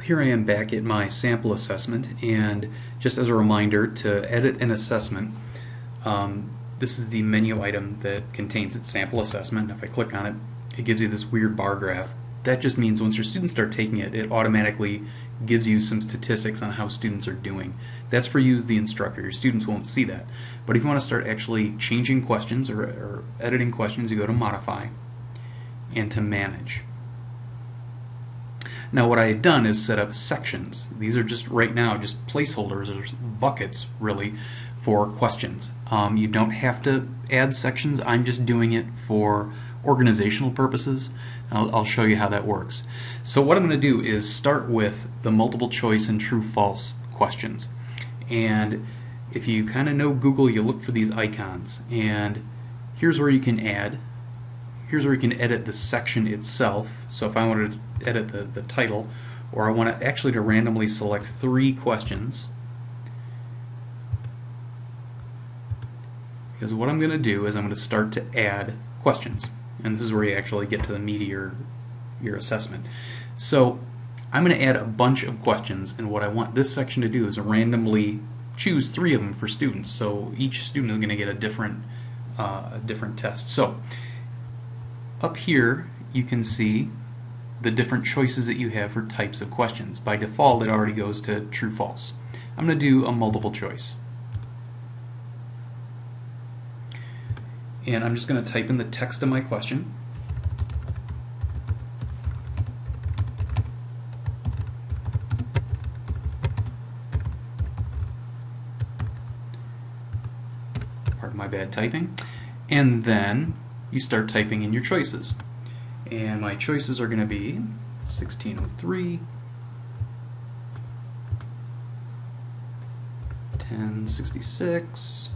Here I am back at my sample assessment, and just as a reminder to edit an assessment, this is the menu item that contains its sample assessment. If I click on it, it gives you this weird bar graph. That just means once your students start taking it, it automatically gives you some statistics on how students are doing. That's for you as the instructor. Your students won't see that. But if you want to start actually changing questions or editing questions, you go to Modify and to Manage. Now what I had done is set up sections. These are just right now just placeholders or buckets really for questions. You don't have to add sections. I'm just doing it for organizational purposes. I'll show you how that works. So what I'm going to do is start with the multiple choice and true-false questions. And if you kind of know Google, you look for these icons. And here's where you can add. Here's where you can edit the section itself. So if I wanted to edit the title, or I want to actually randomly select 3 questions, because what I'm going to do is I'm going to start to add questions. And this is where you actually get to the meat of your assessment. So I'm going to add a bunch of questions, and what I want this section to do is randomly choose 3 of them for students. So each student is going to get a different test. So up here you can see the different choices that you have for types of questions. By default it already goes to true-false. I'm going to do a multiple choice. And I'm just going to type in the text of my question. Pardon my bad typing. And then you start typing in your choices. And my choices are going to be 1603, 1066,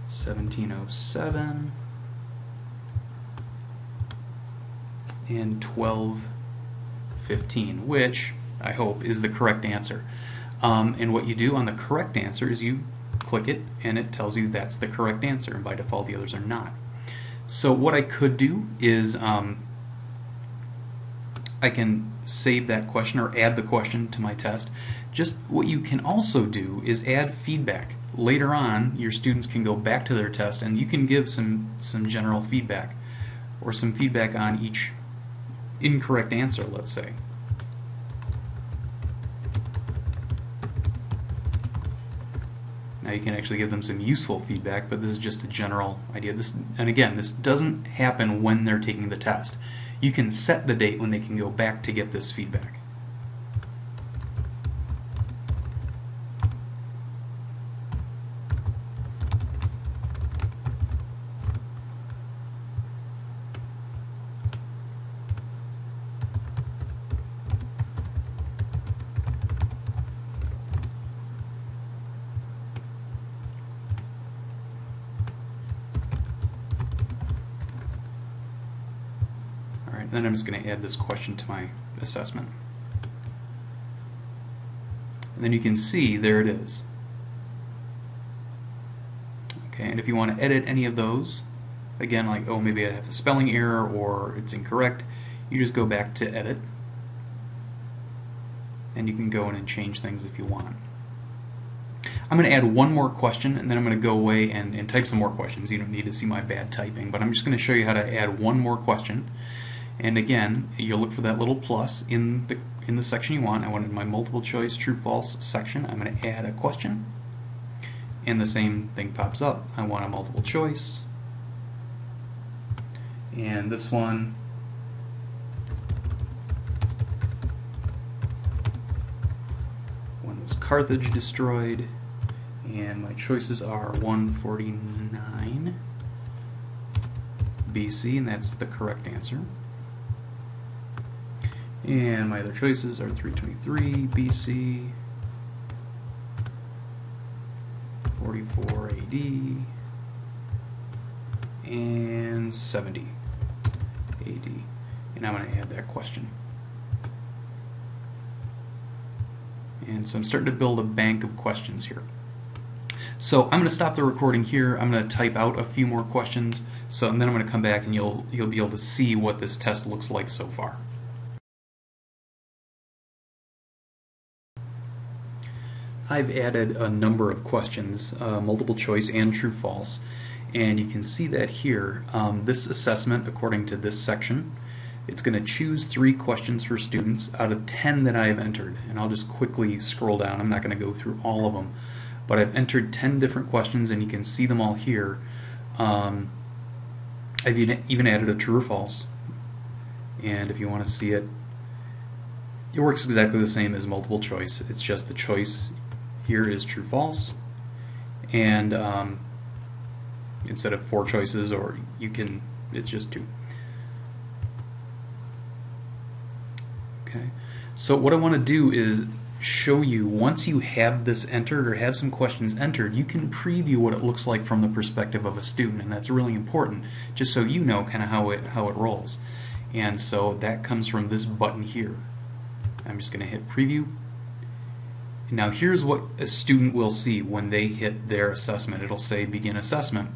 1707, and 1215, which I hope is the correct answer. And what you do on the correct answer is you click it and it tells you that's the correct answer, and by default the others are not. So what I could do is I can save that question or add the question to my test. Just what you can also do is add feedback. Later on your students can go back to their test and you can give some general feedback or some feedback on each incorrect answer, let's say. Now you can actually give them some useful feedback, but this is just a general idea. And again, this doesn't happen when they're taking the test. You can set the date when they can go back to get this feedback. Then I'm just going to add this question to my assessment. And then you can see there it is. Okay, and if you want to edit any of those, again, like, oh, maybe I have a spelling error or it's incorrect, you just go back to edit. And you can go in and change things if you want. I'm going to add one more question, and then I'm going to go away and type some more questions. You don't need to see my bad typing, but I'm just going to show you how to add one more question. And again, you'll look for that little plus in the section you want. I wanted my multiple choice true-false section. I'm going to add a question, and the same thing pops up. I want a multiple choice, and this one, when was Carthage destroyed? And my choices are 149 BC, and that's the correct answer. And my other choices are 323 BC, 44 AD, and 70 AD. And I'm going to add that question. And so I'm starting to build a bank of questions here. So I'm going to stop the recording here. I'm going to type out a few more questions, and then I'm going to come back and you'll be able to see what this test looks like so far. I've added a number of questions, multiple choice and true false, and you can see that here. This assessment, according to this section, it's going to choose 3 questions for students out of 10 that I have entered, and I'll just quickly scroll down. I'm not going to go through all of them, but I've entered 10 different questions, and you can see them all here. I've even added a true or false, and if you want to see it, it works exactly the same as multiple choice. It's just the choice here is true false, and instead of 4 choices, or it's just 2. Okay, so what I want to do is show you, once you have this entered or have some questions entered, you can preview what it looks like from the perspective of a student, and that's really important, just so you know kind of how it rolls. And so that comes from this button here. I'm just going to hit preview. Now here's what a student will see when they hit their assessment. It'll say begin assessment,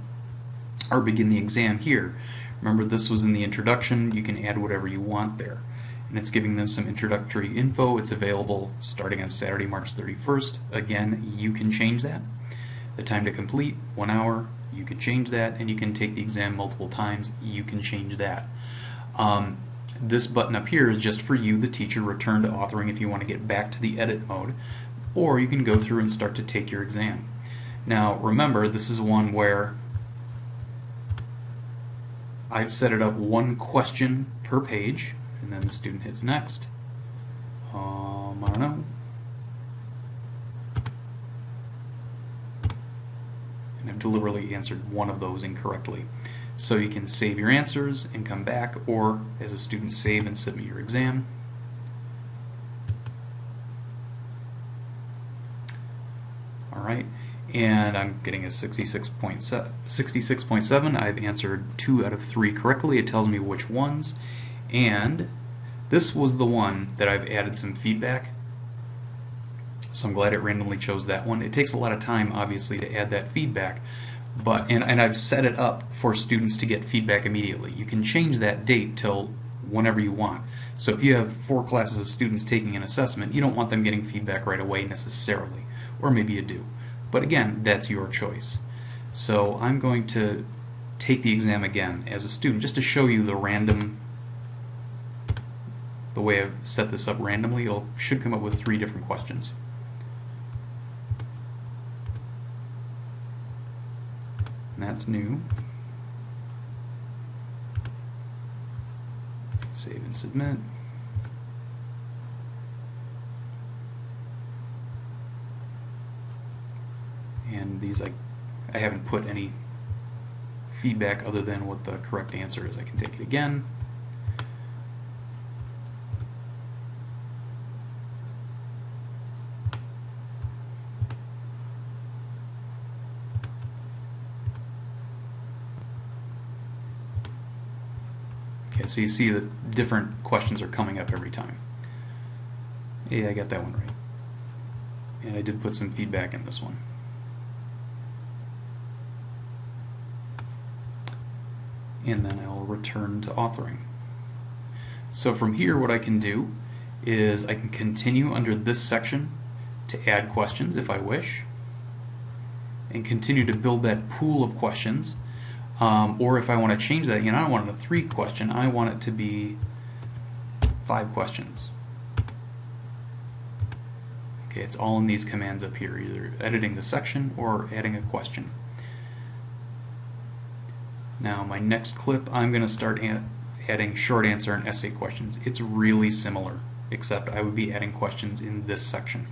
or begin the exam here. Remember, this was in the introduction. You can add whatever you want there. And it's giving them some introductory info. It's available starting on Saturday, March 31st. Again, you can change that. The time to complete, 1 hour, you can change that, and you can take the exam multiple times. You can change that. This button up here is just for you, the teacher, return to authoring if you want to get back to the edit mode, or you can go through and start to take your exam. Now remember, this is one where I've set it up 1 question per page, and then the student hits next. I don't know. And I've deliberately answered one of those incorrectly. So you can save your answers and come back, or as a student, save and submit your exam. Alright, and I'm getting a 66.7. I've answered 2 out of 3 correctly. It tells me which ones. And this was the one that I've added some feedback. So I'm glad it randomly chose that one. It takes a lot of time, obviously, to add that feedback. And I've set it up for students to get feedback immediately. You can change that date till whenever you want. So if you have 4 classes of students taking an assessment, you don't want them getting feedback right away necessarily. Or maybe you do. But again, that's your choice. So I'm going to take the exam again as a student, just to show you the way I've set this up randomly. It should come up with 3 different questions. And that's new. Save and submit. And these I haven't put any feedback other than what the correct answer is. I can take it again. Okay, so you see the different questions are coming up every time. Yeah, I got that one right. And I did put some feedback in this one. And then I'll return to authoring. So from here, what I can do is I can continue under this section to add questions if I wish, and continue to build that pool of questions. Or if I want to change that, I don't want it a 3 question, I want it to be 5 questions. Okay, it's all in these commands up here, either editing the section or adding a question. Now my next clip, I'm going to start adding short answer and essay questions. It's really similar, except I would be adding questions in this section.